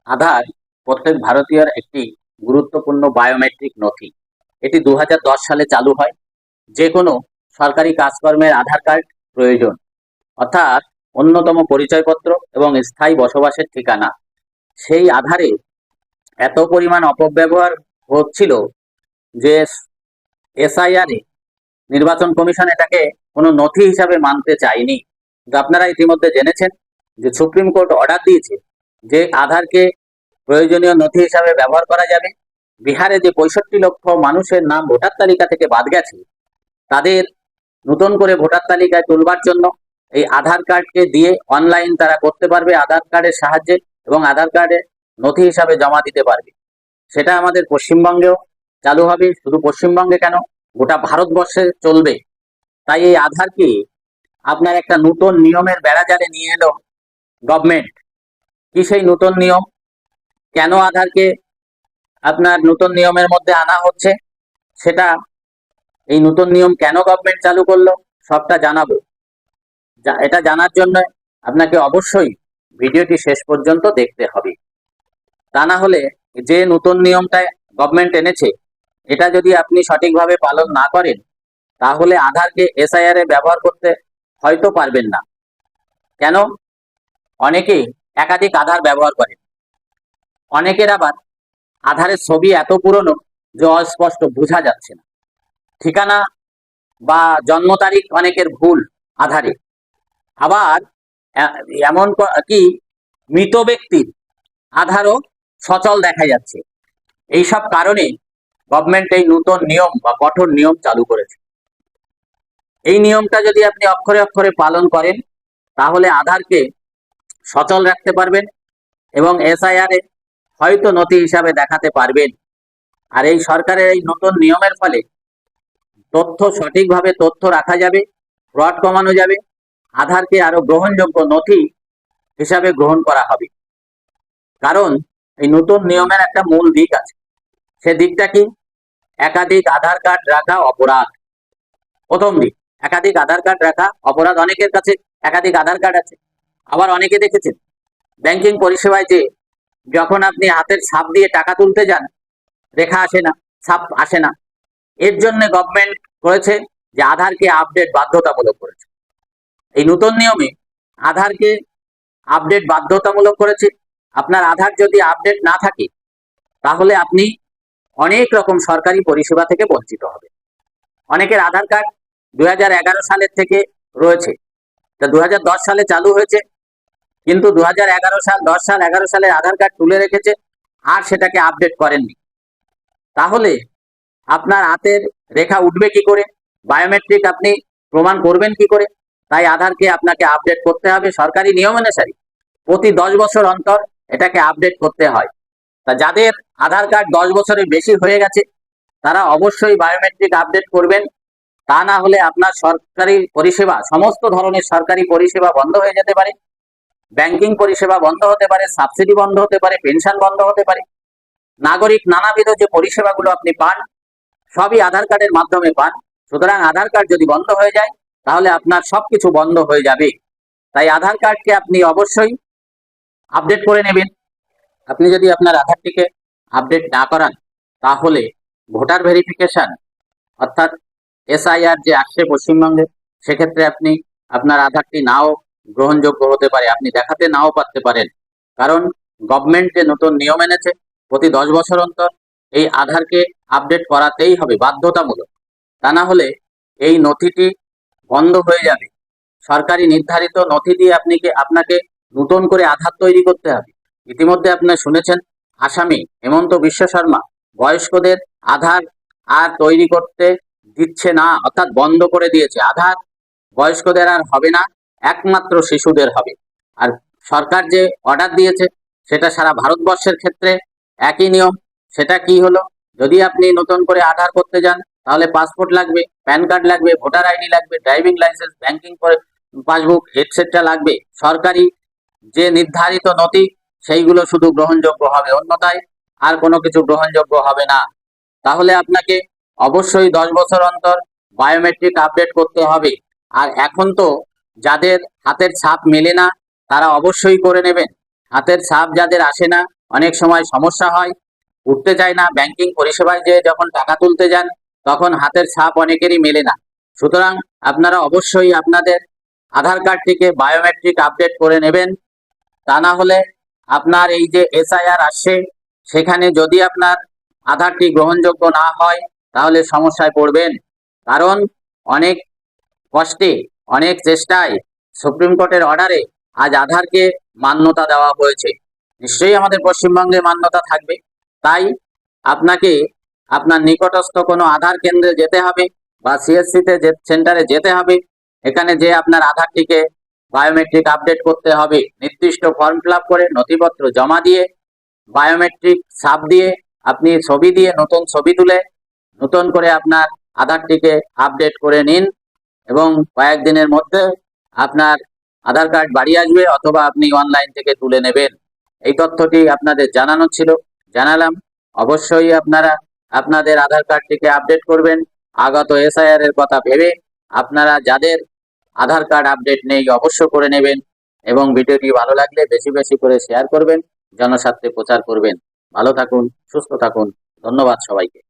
আধার প্রত্যেক ভারতীয়র একটি গুরুত্বপূর্ণ বায়োমেট্রিক নথি। এটি 2010 সালে চালু হয়। যে কোনো সরকারি কাজকর্মের আধার কার্ড প্রয়োজন, অর্থাৎ অন্যতম পরিচয়পত্র এবং স্থায়ী বসবাসের ঠিকানা। সেই আধারে এত পরিমাণ অপব্যবহার হচ্ছিল যে এসআইআর এ নির্বাচন কমিশন এটাকে কোনো নথি হিসাবে মানতে চায়নি। কিন্তু আপনারা ইতিমধ্যে জেনেছেন যে সুপ্রিম কোর্ট অর্ডার দিয়েছে যে আধারকে প্রয়োজনীয় নথি হিসাবে ব্যবহার করা যাবে। বিহারে যে 65 লক্ষ মানুষের নাম ভোটার তালিকা থেকে বাদ গেছে, তাদের নতুন করে ভোটার তালিকায় তুলবার জন্য এই আধার কার্ডকে দিয়ে অনলাইন তারা করতে পারবে আধার কার্ডের সাহায্যে, এবং আধার কার্ডে নথি হিসাবে জমা দিতে পারবে। সেটা আমাদের পশ্চিমবঙ্গেও চালু হবে। শুধু পশ্চিমবঙ্গে কেন, গোটা ভারতবর্ষে চলবে। তাই এই আধারকে আপনার একটা নতুন নিয়মের বেড়াজালে নিয়ে এলো গভর্নমেন্ট। কি সেই নতুন নিয়ম? কেন আধারকে আপনার নতুন নিয়মের মধ্যে আনা হচ্ছে, সেটা এই নতুন নিয়ম কেন গভর্নমেন্ট চালু করলো সবটা জানাবো। এটা জানার জন্য আপনাকে অবশ্যই ভিডিওটি শেষ পর্যন্ত দেখতে হবে। তা না হলে যে নতুন নিয়মটা গভর্নমেন্ট এনেছে, এটা যদি আপনি সঠিকভাবে পালন না করেন, তাহলে আধারকে এসআইআর এ ব্যবহার করতে হয়তো পারবেন না। কেন? অনেকেই একাধিক আধার ব্যবহার করেন। অনেকের আবার আধারের ছবি এত পুরনো যে অস্পষ্ট বোঝা যাচ্ছে না। ঠিকানা বা জন্ম তারিখ অনেকের ভুল আধারে। আবার এমন কি মৃত ব্যক্তির আধারও সচল দেখা যাচ্ছে। এইসব কারণে গভর্নমেন্ট এই নতুন নিয়ম বা কঠোর নিয়ম চালু করেছে। এই নিয়মটা যদি আপনি অক্ষরে অক্ষরে পালন করেন, তাহলে আধারকে সচল রাখতে পারবেন এবং এসআইআর এ হয়তো নথি হিসাবে দেখাতে পারবেন। আর এই সরকারের এই নতুন নিয়মের ফলে সঠিকভাবে তথ্য রাখা যাবে, ফ্রড কমানো যাবে, আধারকে আরো গ্রহণযোগ্য নথি হিসাবে গ্রহণ করা হবে। কারণ এই নতুন নিয়মের একটা মূল দিক আছে। সে দিকটা কি? একাধিক আধার কার্ড রাখা অপরাধ। প্রথম দিক, একাধিক আধার কার্ড রাখা অপরাধ। অনেকের কাছে একাধিক আধার কার্ড আছে। আবার অনেকে দেখেছেন ব্যাংকিং পরিষেবায় যে যখন আপনি হাতের ছাপ দিয়ে টাকা তুলতে যান, রেখা আসে না, ছাপ আসে না। এর জন্য গভর্নমেন্ট করেছে যে আধারকে আপডেট বাধ্যতামূলক করেছে। এই নতুন নিয়মে আধারকে আপডেট বাধ্যতামূলক করেছে। আপনার আধার যদি আপডেট না থাকে, তাহলে আপনি অনেক রকম সরকারি পরিষেবা থেকে বঞ্চিত হবে। অনেকের আধার কার্ড 2011 সালের থেকে রয়েছে, তা 2010 সালে চালু হয়েছে, কিন্তু 10 সাল 11 সালের আধার কার্ড তুলে রেখেছে, আর সেটাকে আপডেট করেননি। তাহলে আপনার হাতের রেখা উঠবে কি করে? বায়োমেট্রিক আপনি প্রমাণ করবেন কি করে? তাই আধারকে আপনাকে আপডেট করতে হবে সরকারি নিয়ম অনুসারে। প্রতি 10 বছর অন্তর এটাকে আপডেট করতে হয়। তা যাদের আধার কার্ড 10 বছরের বেশি হয়ে গেছে, তারা অবশ্যই বায়োমেট্রিক আপডেট করবেন। তা না হলে আপনার সরকারি পরিষেবা, সমস্ত ধরনের সরকারি পরিষেবা বন্ধ হয়ে যেতে পারে। ব্যাংকিং পরিষেবা বন্ধ হতে পারে, সাবসিডি বন্ধ হতে পারে, পেনশন বন্ধ হতে পারে। নাগরিক নানাবিধ যে পরিষেবাগুলো আপনি পান, সবই আধার কার্ডের মাধ্যমে পান। সুতরাং আধার কার্ড যদি বন্ধ হয়ে যায়, তাহলে আপনার সবকিছু বন্ধ হয়ে যাবে। তাই আধার কার্ডকে আপনি অবশ্যই আপডেট করে নেবেন। আপনি যদি আপনার আধারটিকে আপডেট না করান, তাহলে ভোটার ভেরিফিকেশন অর্থাৎ এসআইআর যে আসছে পশ্চিমবঙ্গে, সেক্ষেত্রে আপনি আপনার আধারটি নাও গ্রহণযোগ্য হতে পারে, আপনি দেখাতে নাও পারতে পারেন। কারণ গভর্নমেন্ট যে নতুন নিয়ম এনেছে, প্রতি 10 বছর অন্তর এই আধারকে আপডেট করাতেই হবে, বাধ্যতামূলক। তা না হলে এই নথিটি বন্ধ হয়ে যাবে। সরকারি নির্ধারিত নথি দিয়ে আপনাকে নতুন করে আধার তৈরি করতে হবে। ইতিমধ্যে আপনি শুনেছেন আসামে হেমন্ত বিশ্ব শর্মা বয়স্কদের আধার আর তৈরি করতে দিচ্ছে না, অর্থাৎ বন্ধ করে দিয়েছে। আধার বয়স্কদের আর হবে না, একমাত্র শিশুদের হবে। আর সরকার যে অর্ডার দিয়েছে, সেটা সারা ভারতবর্ষের ক্ষেত্রে একই নিয়ম। সেটা কি হলো? যদি আপনি নতুন করে আধার করতে যান, তাহলে পাসপোর্ট লাগবে, প্যান কার্ড লাগবে, ভোটার আইডি লাগবে, driving licence, banking passbook, etcetera লাগবে। সরকারি যে নির্ধারিত নথি, সেইগুলো শুধু গ্রহণযোগ্য হবে, অন্যথায় আর কোনো কিছু গ্রহণযোগ্য হবে না। তাহলে আপনাকে অবশ্যই 10 বছর অন্তর বায়োমেট্রিক আপডেট করতে হবে। আর এখন তো যাদের হাতের ছাপ মেলে না, তারা অবশ্যই করে নেবেন। হাতের ছাপ যাদের আসে না, অনেক সময় সমস্যা হয়, উঠতে চায় না। ব্যাংকিং পরিষেবায় যে যখন টাকা তুলতে যান তখন হাতের ছাপ অনেকেরই মেলে না। সুতরাং আপনারা অবশ্যই আপনাদের আধার কার্ডটিকে বায়োমেট্রিক আপডেট করে নেবেন। তা না হলে আপনার এই যে এসআইআর আসছে, সেখানে যদি আপনার আধারটি গ্রহণযোগ্য না হয় তাহলে সমস্যায় পড়বেন। কারণ অনেক কষ্টে, অনেক চেষ্টায়, সুপ্রিম কোর্টের অর্ডারে আজ আধারকে মান্যতা দেওয়া হয়েছে। নিশ্চয়ই আমাদের পশ্চিমবঙ্গে মান্যতা থাকবে। তাই আপনাকে আপনার নিকটস্থ কোনো আধার কেন্দ্রে যেতে হবে বা সিএসসিতে সেন্টারে যেতে হবে। এখানে যে আপনার আধারটিকে বায়োমেট্রিক আপডেট করতে হবে। নির্দিষ্ট ফর্ম ফিল আপ করে নথিপত্র জমা দিয়ে বায়োমেট্রিক ছাপ দিয়ে আপনি ছবি দিয়ে নতুন ছবি তুলে নতুন করে আপনার আধারটিকে আপডেট করে নিন এবং কয়েকদিনের মধ্যে আপনার আধার কার্ড বাড়ি আসবে অথবা আপনি অনলাইন থেকে তুলে নেবেন। এই তথ্যটি আপনাদের জানানো ছিল, জানালাম। অবশ্যই আপনারা আপনাদের আধার কার্ডটিকে আপডেট করবেন আগত এসআইআর এর কথা ভেবে। আপনারা যাদের আধার কার্ড আপডেট নেই অবশ্য করে নেবেন এবং ভিডিওটি ভালো লাগলে বেশি বেশি করে শেয়ার করবেন, জনস্বার্থে প্রচার করবেন। ভালো থাকুন, সুস্থ থাকুন। ধন্যবাদ সবাইকে।